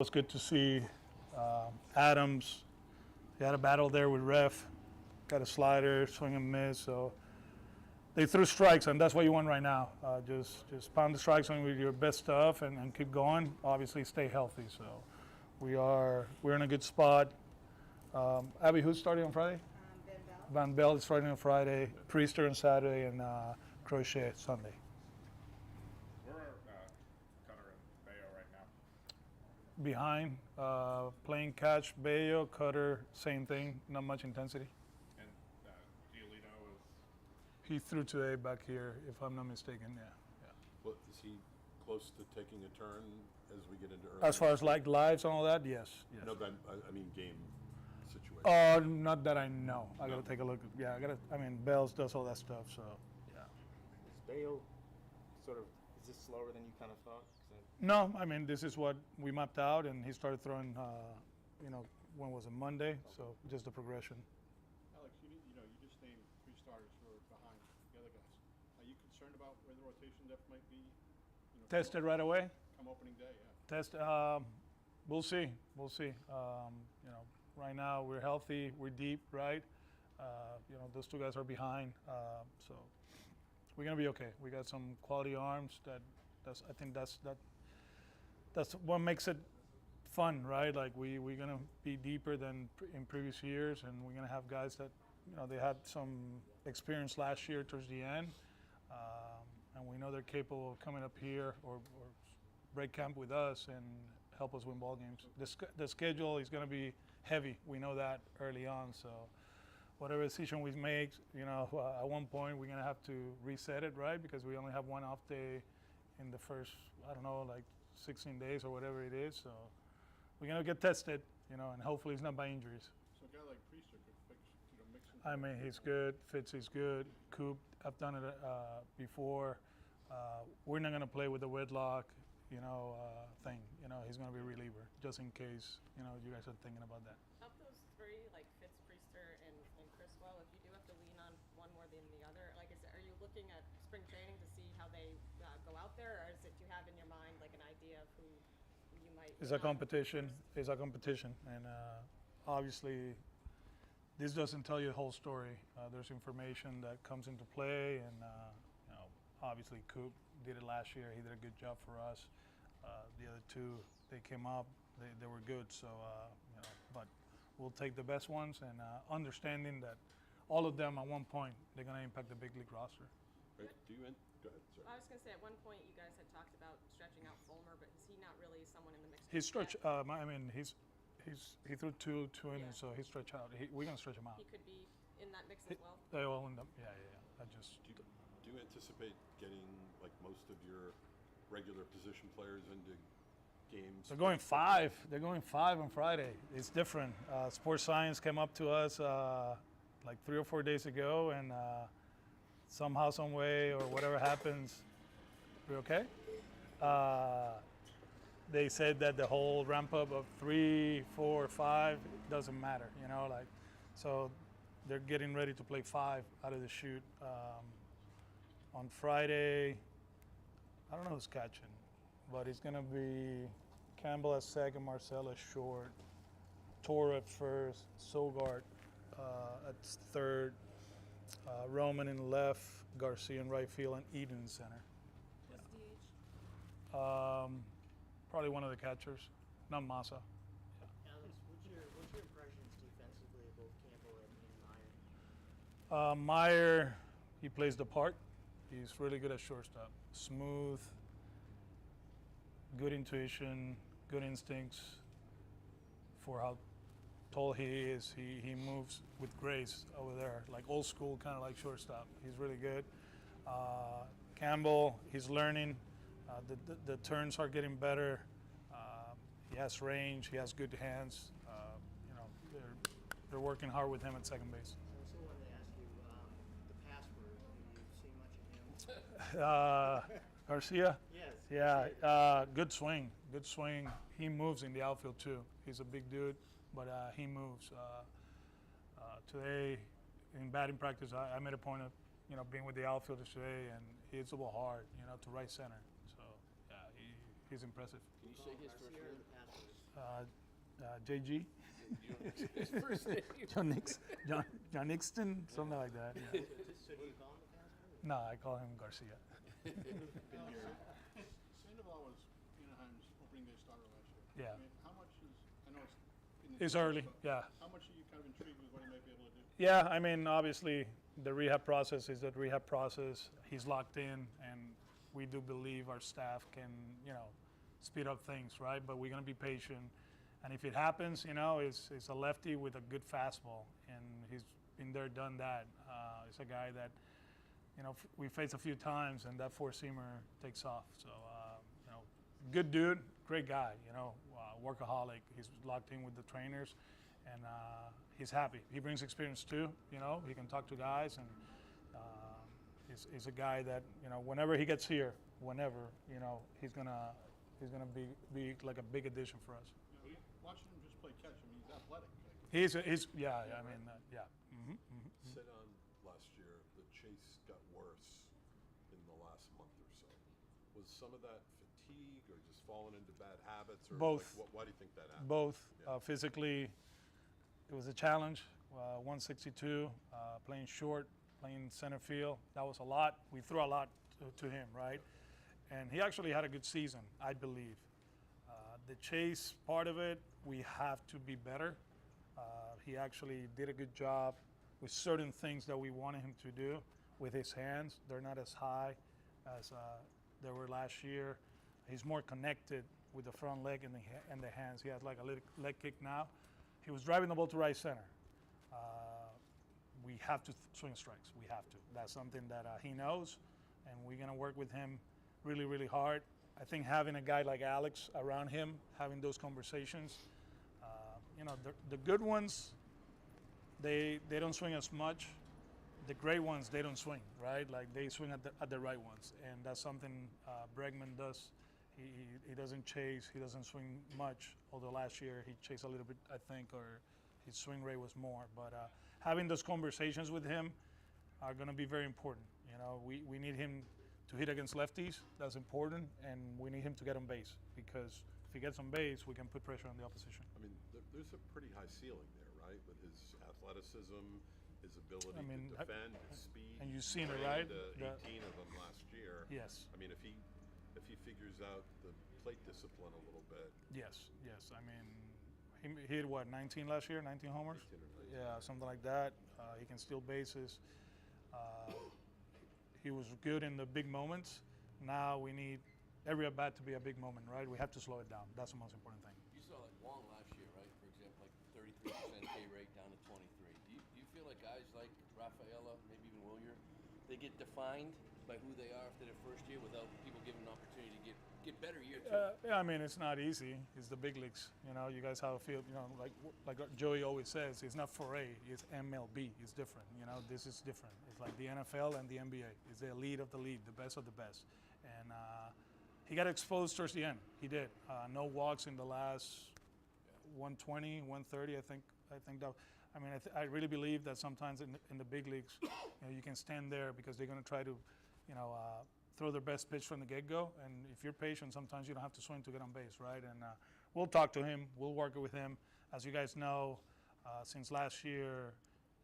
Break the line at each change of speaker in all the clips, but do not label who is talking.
was good to see. Adams, he had a battle there with Ref, got a slider, swing and miss. So they threw strikes, and that's what you want right now. Just pound the strikes on with your best stuff and keep going. Obviously, stay healthy. So we're in a good spot. Abby, who's starting on Friday? Van Bell is starting on Friday, Priester on Saturday, and Crochet Sunday.
Where are Cutter and Bayo right now?
Behind, playing catch, Bayo, Cutter, same thing, not much intensity.
And Giolito is.
He threw today back here, if I'm not mistaken, yeah.
Well, is he close to taking a turn as we get into early?
As far as like lives and all that, yes.
No, but I mean game situation.
Not that I know. I gotta take a look. Yeah, Bells does all that stuff, so yeah.
Is Bayo sort of, is this slower than you kind of thought?
No, this is what we mapped out, and he started throwing, when was it, Monday? So just the progression.
Alex, you just named 3 starters who are behind the other guys. Are you concerned about where the rotation depth might be?
Tested right away?
Come opening day, yeah.
Test. We'll see. Right now we're healthy, we're deep, right? Those 2 guys are behind, so we're gonna be okay. We got some quality arms. I think that's what makes it fun, right? Like we're gonna be deeper than in previous years, and we're gonna have guys that they had some experience last year towards the end, and we know they're capable of coming up here or break camp with us and help us win ball games. The schedule is gonna be heavy. We know that early on, so whatever decision we make, at one point we're gonna have to reset it, right? Because we only have 1 off day in the first, 16 days or whatever it is. So we're gonna get tested, and hopefully it's not by injuries.
So a guy like Priester could mix
He's good. Fitz is good. Coop, I've done it before. We're not gonna play with the wedlock, thing. He's gonna be a reliever just in case, you guys are thinking about that.
Of those 3, like Fitz, Priester, and Criswell, if you do have to lean on one more than the other, are you looking at spring training to see how they go out there, or do you have in your mind like an idea of who you might?
It's a competition. It's a competition, and obviously, this doesn't tell you the whole story. There's information that comes into play, and obviously Coop did it last year. He did a good job for us. The other 2, they came up. They were good. So, but we'll take the best ones, and understanding that all of them at one point they're going to impact the big league roster.
Right. Go ahead. Sorry.
I was going to say at one point you guys had talked about stretching out Fulmer, but is he not really someone in the mix?
He stretched. He threw two innings, so he stretched out. We're going to stretch him out.
He could be in that mix as well.
They all end up. Yeah.
Do you anticipate getting like most of your regular position players into games?
They're going 5. They're going 5 on Friday. It's different. Sports Science came up to us like 3 or 4 days ago, and somehow, some way, or whatever happens, we're okay. They said that the whole ramp up of 3, 4, 5 doesn't matter. So they're getting ready to play 5 out of the chute. On Friday, I don't know who's catching, but it's going to be Campbell at second, Marcell at short, Cora at first, Sogart at third, Roman in left, Garcia in right field, and Eden in center.
What's DH?
Probably one of the catchers, not Massa.
Alex, what's your impressions defensively of both Campbell and Meyer?
Meyer, he plays the part. He's really good at shortstop. Smooth, good intuition, good instincts for how tall he is. He moves with grace over there, like old school, kind of like shortstop. He's really good. Campbell, he's learning. The turns are getting better. He has range. He has good hands. They're working hard with him at second base.
I also wanted to ask you the password. Do you see much of him?
Garcia?
Yes.
Yeah, good swing. He moves in the outfield too. He's a big dude, but he moves. Today, in batting practice, I made a point of being with the outfielders today, and he hits the ball hard, to right center. So yeah, he's impressive.
Can you say his first name?
JG,
His first name.
John Nixon, something like that. Yeah.
So do you call him the fastball?
No, I call him Garcia.
Sandoval was Anaheim's opening day starter last year.
Yeah.
I mean, how much is, I know it's in the
It's
season,
early,
but
yeah.
How much are you kind of intrigued with what he might be able to do?
Yeah, I mean, obviously, the rehab process is the rehab process. He's locked in, and we do believe our staff can, speed up things, right? But we're going to be patient. And if it happens, it's a lefty with a good fastball, and he's been there, done that. It's a guy that, we faced a few times, and that four-seamer takes off. So, good dude, great guy, workaholic. He's locked in with the trainers, and he's happy. He brings experience too, he can talk to guys, and he's a guy that, whenever he gets here, he's gonna be like a big addition for us.
Watching him just play catch, I mean, he's athletic. Like,
Yeah. Mm-hmm.
Said on last year, the chase got worse in the last month or so. Was some of that fatigue or just falling into bad habits? Or
Both.
Like, why do you think that happened?
Both.
Yeah.
Physically, it was a challenge. 162, playing short, playing center field. That was a lot. We threw a lot to him, right? And he actually had a good season, I believe. The chase part of it, we have to be better. He actually did a good job with certain things that we wanted him to do with his hands. They're not as high as they were last year. He's more connected with the front leg and the hands. He has like a little leg kick now. He was driving the ball to right center. We have to swing strikes. We have to. That's something that he knows, and we're going to work with him really, really hard. I think having a guy like Alex around him, having those conversations, the good ones, they don't swing as much. The great ones, they don't swing, right? Like they swing at the right ones, and that's something Bregman does. He doesn't chase. He doesn't swing much. Although last year he chased a little bit, I think, or his swing rate was more. But having those conversations with him are going to be very important. We need him to hit against lefties. That's important, and we need him to get on base, because if he gets on base, we can put pressure on the opposition.
I mean, there's a pretty high ceiling there, right? With his athleticism, his ability to defend, his speed.
And you've seen it,
ran
right?
into 18 of them last year.
Yes.
I mean, if he figures out the plate discipline a little bit.
Yes. I mean, he hit what, 19 last year? 19 homers?
18 or 19.
Yeah, something like that. He can steal bases. He was good in the big moments. Now we need every at bat to be a big moment, right? We have to slow it down. That's the most important thing.
You saw like Wong last year, right? For example, like 33% K rate down to 23. Do you feel like guys like Rafaela, maybe even Willier, they get defined by who they are after their first year without people giving an opportunity to get better year two?
Yeah, I mean, it's not easy. It's the big leagues. You guys have a field, like Joey always says, it's not 4A, it's MLB. It's different. This is different. It's like the NFL and the NBA. It's the elite of the league, the best of the best. And he got exposed towards the end. He did. No walks in the last 120, 130, I think that. I mean, I really believe that sometimes in the big leagues, you can stand there because they're going to try to, throw their best pitch from the get-go. And if you're patient, sometimes you don't have to swing to get on base, right? And we'll talk to him. We'll work with him. As you guys know, since last year,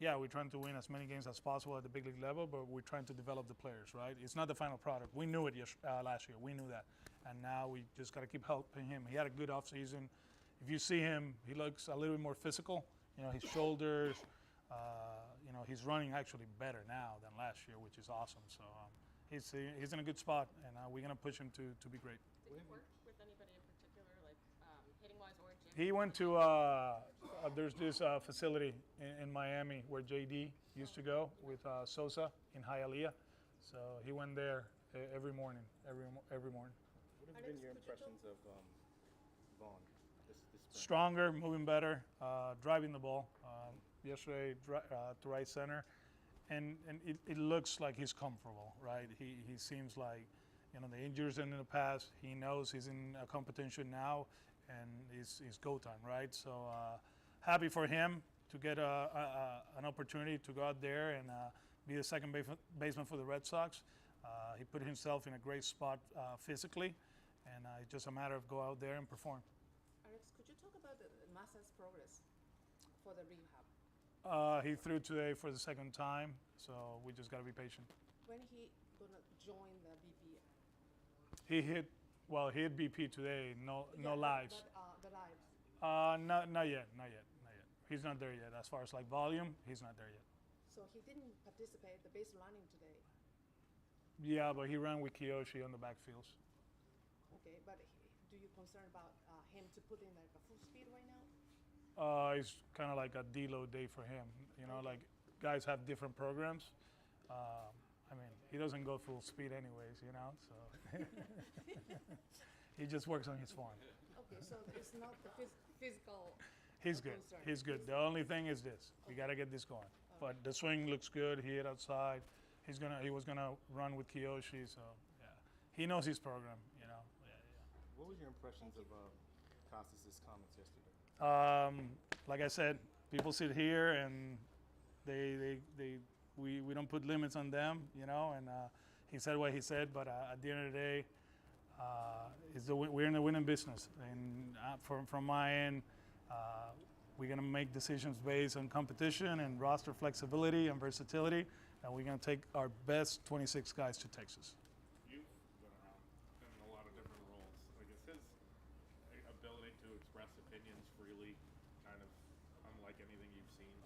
we're trying to win as many games as possible at the big league level, but we're trying to develop the players, right? It's not the final product. We knew it last year. We knew that. And now we just got to keep helping him. He had a good offseason. If you see him, he looks a little bit more physical. His shoulders, he's running actually better now than last year, which is awesome. So he's in a good spot, and we're going to push him to be great.
Did you work with anybody in particular, like hitting-wise or gym?
He went to, there's this facility in Miami where JD used to go with Sosa in Hialeah. So he went there every morning, every morning.
What have been your impressions of Vaughn this spring?
Stronger, moving better, driving the ball. Yesterday to right center, and it looks like he's comfortable, right? He seems like, the injuries in the past. He knows he's in a competition now, and it's go time, right? So happy for him to get an opportunity to go out there and be the second baseman for the Red Sox. He put himself in a great spot physically, and it's just a matter of go out there and perform.
Are
Alex, could you talk about the Masa's progress for the rehab?
He threw today for the second time, so we just gotta be patient.
When he gonna join the BP?
He hit BP today. No lives.
The lives.
Not yet. He's not there yet. As far as like volume, he's not there yet.
So he didn't participate the base running today.
Yeah, but he ran with Kiyoshi on the backfields.
Okay, but do you concern about him to put in like a full speed right now?
It's kind of like a deload day for him. You know, like guys have different programs. I mean, he doesn't go full speed anyways, you know, so he just works on his form.
Okay, so it's not the physical.
He's good.
concern.
He's good. The only thing is this: we got to get this going. But the swing looks good. He hit outside. He was gonna run with Kiyoshi, so yeah, he knows his program. You know. Yeah.
What was your impressions of Costas' comments yesterday?
Like I said, people sit here and we don't put limits on them, you know. And he said what he said, but at the end of the day, we're in the winning business. And from my end, we're gonna make decisions based on competition and roster flexibility and versatility, and we're gonna take our best 26 guys to Texas.
You've been around in a lot of different roles. Like, is his ability to express opinions freely kind of unlike anything you've seen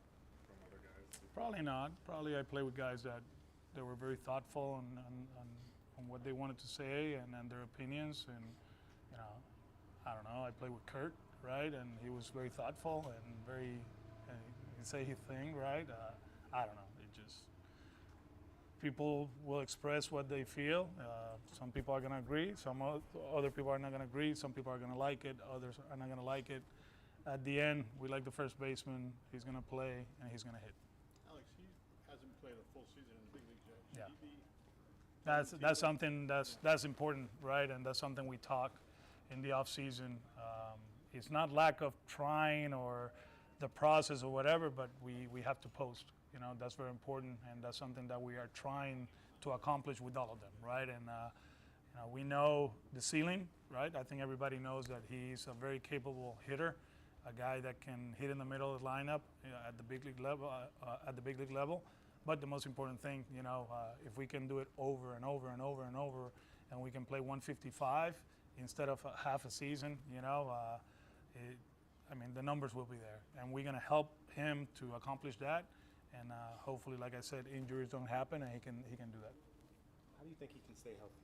from other guys?
Probably not. Probably I play with guys that were very thoughtful on what they wanted to say and their opinions. And, you know, I don't know. I played with Kurt, right? And he was very thoughtful and very, he'd say his thing, right? I don't know. It just, people will express what they feel. Some people are going to agree. Some other people are not going to agree. Some people are going to like it. Others are not going to like it. At the end, we like the first baseman. He's going to play and he's going to hit.
Alex, he hasn't played a full season in the big leagues yet. Should
Yeah.
he be
That's something that's important, right? And that's something we talk in the off season. It's not lack of trying or the process or whatever, but we have to post. You know, that's very important, and that's something that we are trying to accomplish with all of them, right? And you know, we know the ceiling, right? I think everybody knows that he's a very capable hitter, a guy that can hit in the middle of the lineup at the big league level. But the most important thing, you know, if we can do it over and over and over and over, and we can play 155 instead of half a season, you know, I mean, the numbers will be there, and we're going to help him to accomplish that. And hopefully, like I said, injuries don't happen, and he can do that.
How do you think he can stay healthy?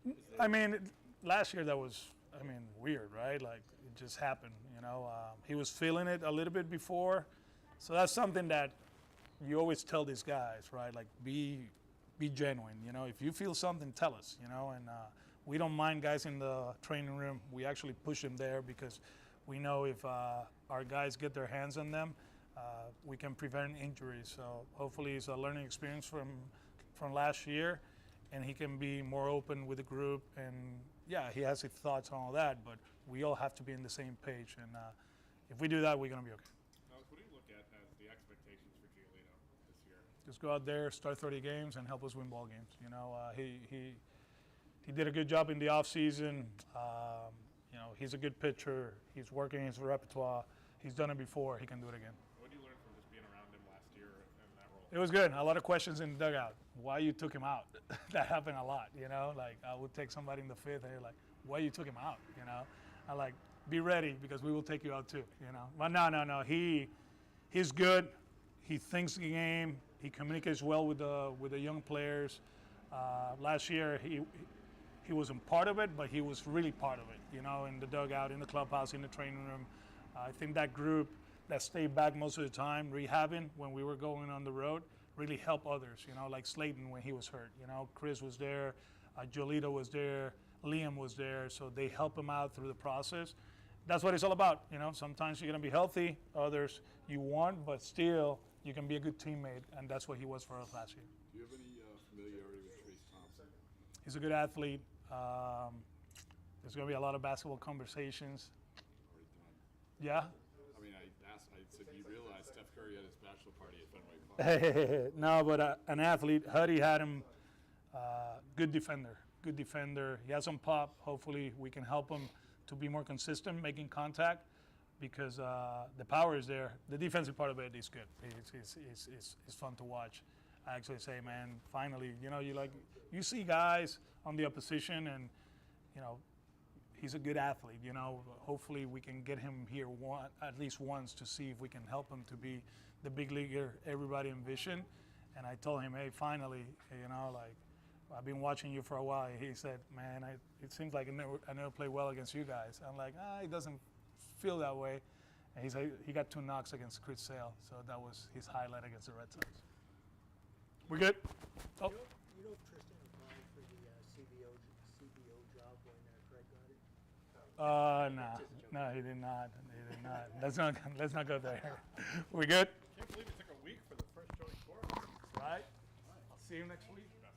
Like,
I mean, last year that was, I mean, weird, right? Like, it just happened, you know. He was feeling it a little bit before, so that's something that you always tell these guys, right? Like, be genuine, you know. If you feel something, tell us, you know. And we don't mind guys in the training room. We actually push them there because we know if our guys get their hands on them, we can prevent injuries. So hopefully it's a learning experience from last year, and he can be more open with the group. And yeah, he has his thoughts on all that, but we all have to be on the same page. And if we do that, we're going to be okay.
Alex, what do you look at as the expectations for Giolito this year?
Just go out there, start 30 games, and help us win ball games. You know, he did a good job in the offseason. You know, he's a good pitcher. He's working his repertoire. He's done it before. He can do it again.
What did you learn from just being around him last year in that role?
It was good. A lot of questions in the dugout. Why you took him out? That happened a lot, you know? Like, I would take somebody in the fifth, and they're like, why you took him out, you know? I like, be ready because we will take you out too, you know? But no. He's good. He thinks the game. He communicates well with the young players. Last year, he wasn't part of it, but he was really part of it, you know, in the dugout, in the clubhouse, in the training room. I think that group that stayed back most of the time, rehabbing when we were going on the road, really helped others, you know, like Slayton when he was hurt. You know, Chris was there, Giolito was there, Liam was there, so they help him out through the process. That's what it's all about, you know. Sometimes you're going to be healthy, others you want, but still you can be a good teammate, and that's what he was for us last year.
Do you have any familiarity with Trace Thompson?
He's a good athlete. There's going to be a lot of basketball conversations.
Already done.
Yeah?
I mean, I said, you realize Steph Curry had his bachelor party at Fenway Park.
No, but an athlete. Huddy had him. Good defender. He has some pop. Hopefully we can help him to be more consistent, making contact, because the power is there. The defensive part of it is good. It's fun to watch. I actually say, man, finally, you see guys on the opposition, and he's a good athlete. Hopefully we can get him here at least once to see if we can help him to be the big leaguer everybody envisioned. And I told him, hey, finally, I've been watching you for a while. He said, man, it seems like I never play well against you guys. I'm like, it doesn't feel that way. And he said he got 2 knocks against Chris Sale, so that was his highlight against the Red Sox. We good? Oh.
You know if Tristan applied for the CBO job when Craig got it?
No, he did not. Let's not go there. We good?
I can't believe it took a week for the first Joey Cora.
Right. I'll see you next week.